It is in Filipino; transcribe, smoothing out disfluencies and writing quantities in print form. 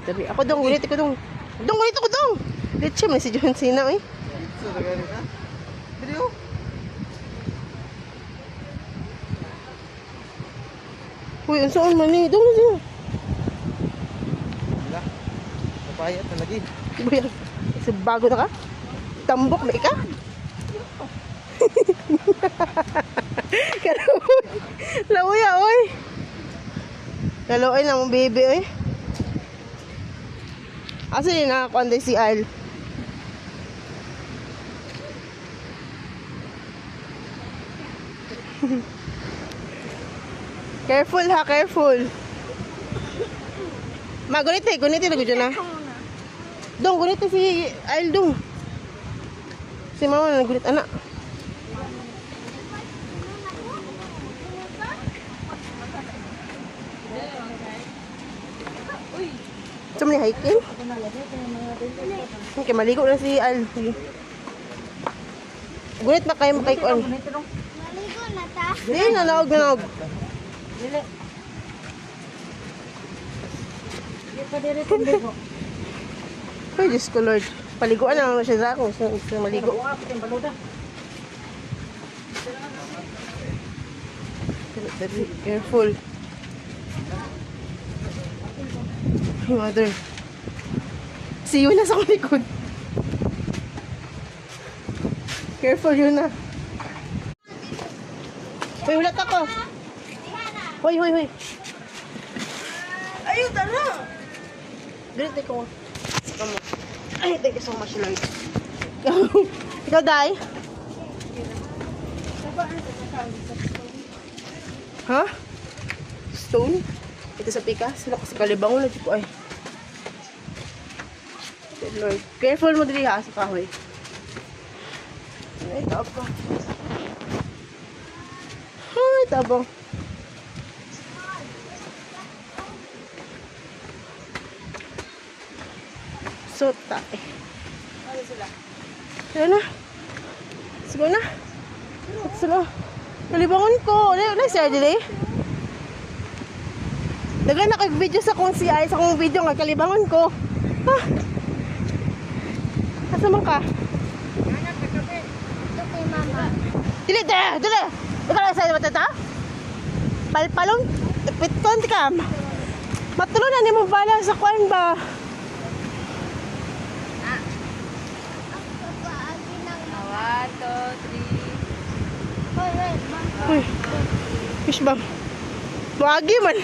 Tabi. Ako dong, gulit ko dong. Dong, gulit ako dong. Leche man si John Cena, eh. Dito na ganit ha? Video? Uy, ang saan man eh. Dong, dong. Wala. Napayat na lagi. Uy, isa bago na ka? Tambok na ika? Lauya, oy. Lauya na mong baby, oy. Asa yun na ako anday si Al? Careful ha, careful. Gunit na gudyo na. Dong, gunit na si Al dong. Si mama na nagunit, anak. Saan mo ni hiking? Okay, maligo na si Al. Gunit na kayo makikuan. Maligo na ta. Hindi, nanaog. Dili. Di pa diri kumbigo. Ay, Diyos ko Lord. Paliguan na lang siya sa ako. Gusto maligo. Careful. Ay, mother. Si Yuna sa likod. Careful, Yuna. Hoy, hulat ako. Hoy. Ayun, tara. Ganit ko. Come on. Ay, thank you so much, Lord. Ikaw, Day? Ha? Stone? Ito sa pika? Sila ko sa kalibangon na tipo ay. Good Lord. Careful mo dili ha sa kahoy. Ay, tabang. Ay, tabang. Sota eh. Ano sila? Sila na. Sige na. Sila. Kalibangon ko. Ano siya dili? Dagan na kag-video sa kong si Ay sa kong video nga kalibangon ko. Ha? Asa man ka? Ito kay mama. Dili. Ikaw lang sa matata? Palpalong. Piton ka. Matulo na ni mo bala sa kwan ba? Paagi ng 1, 2, 3. Hoy, mama. Uy. Fish bomb. Wagi man.